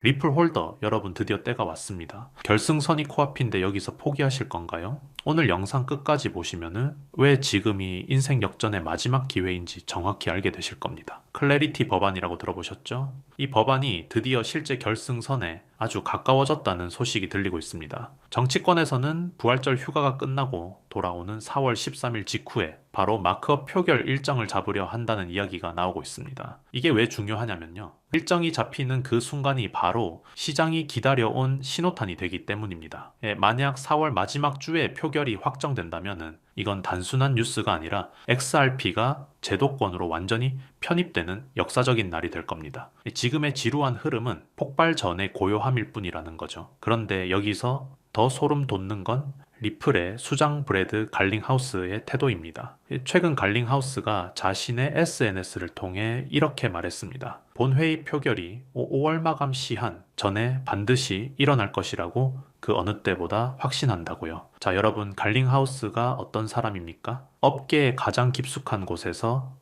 리플 홀더 여러분 드디어 때가 왔습니다. 결승선이 코앞인데 여기서 포기하실 건가요? 오늘 영상 끝까지 보시면은 왜 지금이 인생 역전의 마지막 기회인지 정확히 알게 되실 겁니다. 클래리티 법안이라고 들어보셨죠? 이 법안이 드디어 실제 결승선에 아주 가까워졌다는 소식이 들리고 있습니다. 정치권에서는 부활절 휴가가 끝나고 돌아오는 4월 13일 직후에 바로 마크업 표결 일정을 잡으려 한다는 이야기가 나오고 있습니다. 이게 왜 중요하냐면요. 일정이 잡히는 그 순간이 바로 시장이 기다려온 신호탄이 되기 때문입니다. 만약 4월 마지막 주에 표결이 확정된다면은 이건 단순한 뉴스가 아니라 XRP가 제도권으로 완전히 편입되는 역사적인 날이 될 겁니다. 지금의 지루한 흐름은 폭발 전의 고요함일 뿐이라는 거죠. 그런데 여기서 더 소름 돋는 건 리플의 수장 브래드 갈링하우스의 태도입니다. 최근 갈링하우스가 자신의 SNS를 통해 이렇게 말했습니다. 본회의 표결이 5월 마감 시한 전에 반드시 일어날 것이라고 그 어느 때보다 확신한다고요. 자, 여러분, 갈링하우스가 어떤 사람입니까? 업계의 가장 깊숙한 곳에서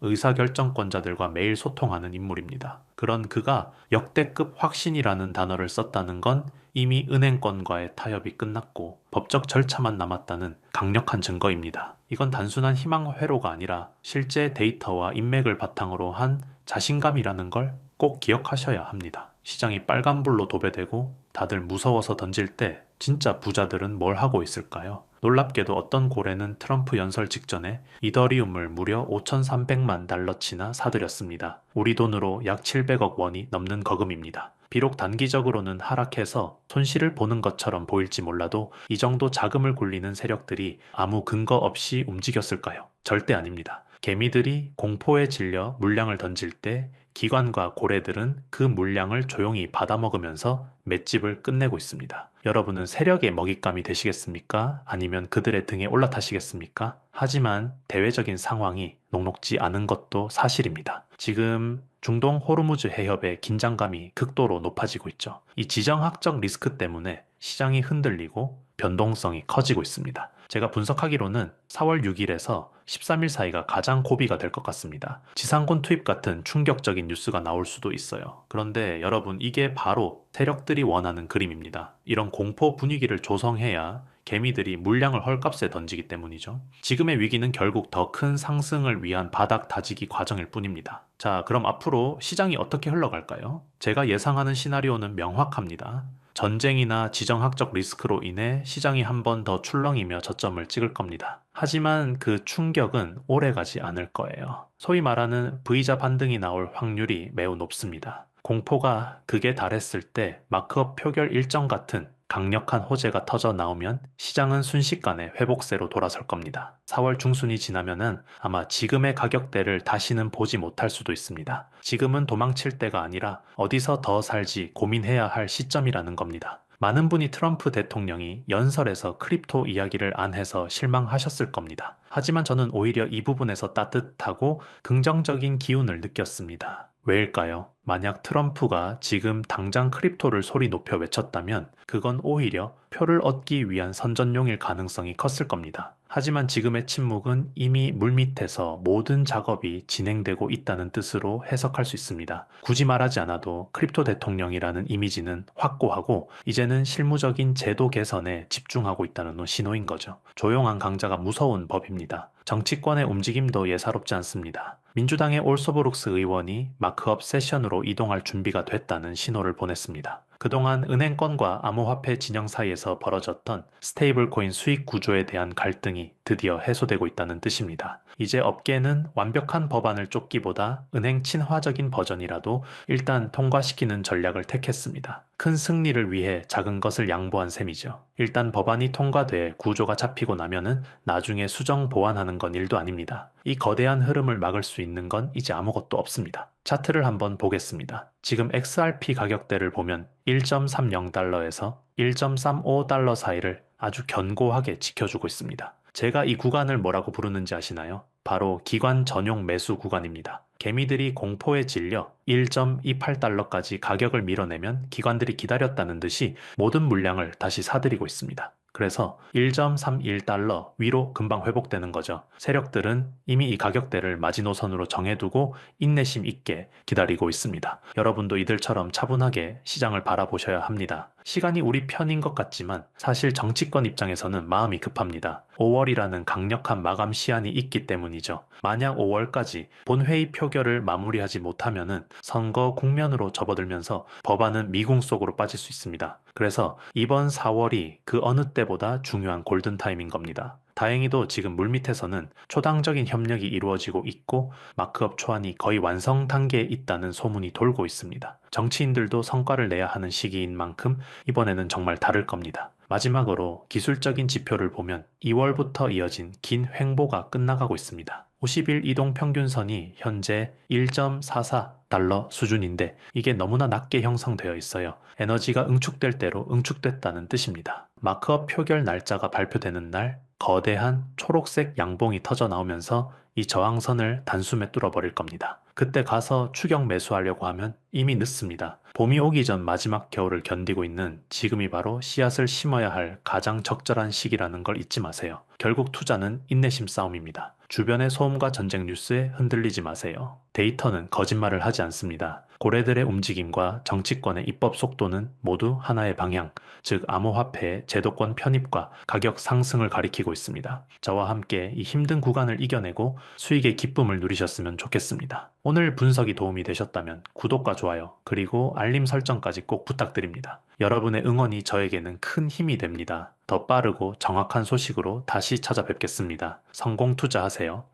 의사결정권자들과 매일 소통하는 인물입니다. 그런 그가 역대급 확신이라는 단어를 썼다는 건 이미 은행권과의 타협이 끝났고 법적 절차만 남았다는 강력한 증거입니다. 이건 단순한 희망 회로가 아니라 실제 데이터와 인맥을 바탕으로 한 자신감이라는 걸 꼭 기억하셔야 합니다. 시장이 빨간불로 도배되고 다들 무서워서 던질 때 진짜 부자들은 뭘 하고 있을까요? 놀랍게도 어떤 고래는 트럼프 연설 직전에 이더리움을 무려 5,300만 달러치나 사들였습니다. 우리 돈으로 약 700억 원이 넘는 거금입니다. 비록 단기적으로는 하락해서 손실을 보는 것처럼 보일지 몰라도 이 정도 자금을 굴리는 세력들이 아무 근거 없이 움직였을까요? 절대 아닙니다. 개미들이 공포에 질려 물량을 던질 때 기관과 고래들은 그 물량을 조용히 받아먹으면서 맷집을 끝내고 있습니다. 여러분은 세력의 먹잇감이 되시겠습니까? 아니면 그들의 등에 올라타시겠습니까? 하지만 대외적인 상황이 녹록지 않은 것도 사실입니다. 지금 중동 호르무즈 해협의 긴장감이 극도로 높아지고 있죠. 이 지정학적 리스크 때문에 시장이 흔들리고 변동성이 커지고 있습니다. 제가 분석하기로는 4월 6일에서 13일 사이가 가장 고비가 될 것 같습니다. 지상군 투입 같은 충격적인 뉴스가 나올 수도 있어요. 그런데 여러분, 이게 바로 세력들이 원하는 그림입니다. 이런 공포 분위기를 조성해야 개미들이 물량을 헐값에 던지기 때문이죠. 지금의 위기는 결국 더 큰 상승을 위한 바닥 다지기 과정일 뿐입니다. 자, 그럼 앞으로 시장이 어떻게 흘러갈까요? 제가 예상하는 시나리오는 명확합니다. 전쟁이나 지정학적 리스크로 인해 시장이 한 번 더 출렁이며 저점을 찍을 겁니다. 하지만 그 충격은 오래가지 않을 거예요. 소위 말하는 V자 반등이 나올 확률이 매우 높습니다. 공포가 극에 달했을 때 마크업 표결 일정 같은 강력한 호재가 터져 나오면 시장은 순식간에 회복세로 돌아설 겁니다. 4월 중순이 지나면은 아마 지금의 가격대를 다시는 보지 못할 수도 있습니다. 지금은 도망칠 때가 아니라 어디서 더 살지 고민해야 할 시점이라는 겁니다. 많은 분이 트럼프 대통령이 연설에서 크립토 이야기를 안 해서 실망하셨을 겁니다. 하지만 저는 오히려 이 부분에서 따뜻하고 긍정적인 기운을 느꼈습니다. 왜일까요? 만약 트럼프가 지금 당장 크립토를 소리 높여 외쳤다면 그건 오히려 표를 얻기 위한 선전용일 가능성이 컸을 겁니다. 하지만 지금의 침묵은 이미 물밑에서 모든 작업이 진행되고 있다는 뜻으로 해석할 수 있습니다. 굳이 말하지 않아도 크립토 대통령이라는 이미지는 확고하고 이제는 실무적인 제도 개선에 집중하고 있다는 신호인 거죠. 조용한 강자가 무서운 법입니다. 정치권의 움직임도 예사롭지 않습니다. 민주당의 올소브룩스 의원이 마크업 세션으로 이동할 준비가 됐다는 신호를 보냈습니다. 그동안 은행권과 암호화폐 진영 사이에서 벌어졌던 스테이블 코인 수익 구조에 대한 갈등이 드디어 해소되고 있다는 뜻입니다. 이제 업계는 완벽한 법안을 쫓기보다 은행 친화적인 버전이라도 일단 통과시키는 전략을 택했습니다. 큰 승리를 위해 작은 것을 양보한 셈이죠. 일단 법안이 통과돼 구조가 잡히고 나면은 나중에 수정 보완하는 건 일도 아닙니다. 이 거대한 흐름을 막을 수 있는 건 이제 아무것도 없습니다. 차트를 한번 보겠습니다. 지금 XRP 가격대를 보면 1.30달러에서 1.35달러 사이를 아주 견고하게 지켜주고 있습니다. 제가 이 구간을 뭐라고 부르는지 아시나요? 바로 기관 전용 매수 구간입니다. 개미들이 공포에 질려 1.28달러까지 가격을 밀어내면 기관들이 기다렸다는 듯이 모든 물량을 다시 사들이고 있습니다. 그래서 1.31달러 위로 금방 회복되는 거죠. 세력들은 이미 이 가격대를 마지노선으로 정해두고 인내심 있게 기다리고 있습니다. 여러분도 이들처럼 차분하게 시장을 바라보셔야 합니다. 시간이 우리 편인 것 같지만 사실 정치권 입장에서는 마음이 급합니다. 5월이라는 강력한 마감 시한이 있기 때문이죠. 만약 5월까지 본회의 표결을 마무리하지 못하면은 선거 국면으로 접어들면서 법안은 미궁 속으로 빠질 수 있습니다. 그래서 이번 4월이 그 어느 때보다 중요한 골든타임인 겁니다. 다행히도 지금 물밑에서는 초당적인 협력이 이루어지고 있고 마크업 초안이 거의 완성 단계에 있다는 소문이 돌고 있습니다. 정치인들도 성과를 내야 하는 시기인 만큼 이번에는 정말 다를 겁니다. 마지막으로 기술적인 지표를 보면 2월부터 이어진 긴 횡보가 끝나가고 있습니다. 50일 이동 평균선이 현재 1.44달러 수준인데 이게 너무나 낮게 형성되어 있어요. 에너지가 응축될 대로 응축됐다는 뜻입니다. 마크업 표결 날짜가 발표되는 날 거대한 초록색 양봉이 터져 나오면서 이 저항선을 단숨에 뚫어버릴 겁니다. 그때 가서 추격 매수하려고 하면 이미 늦습니다. 봄이 오기 전 마지막 겨울을 견디고 있는 지금이 바로 씨앗을 심어야 할 가장 적절한 시기라는 걸 잊지 마세요. 결국 투자는 인내심 싸움입니다. 주변의 소음과 전쟁 뉴스에 흔들리지 마세요. 데이터는 거짓말을 하지 않습니다. 고래들의 움직임과 정치권의 입법 속도는 모두 하나의 방향, 즉 암호화폐의 제도권 편입과 가격 상승을 가리키고 있습니다. 저와 함께 이 힘든 구간을 이겨내고 수익의 기쁨을 누리셨으면 좋겠습니다. 오늘 분석이 도움이 되셨다면 구독과 좋아요, 그리고 알림 설정까지 꼭 부탁드립니다. 여러분의 응원이 저에게는 큰 힘이 됩니다. 더 빠르고 정확한 소식으로 다시 찾아뵙겠습니다. 성공 투자하세요.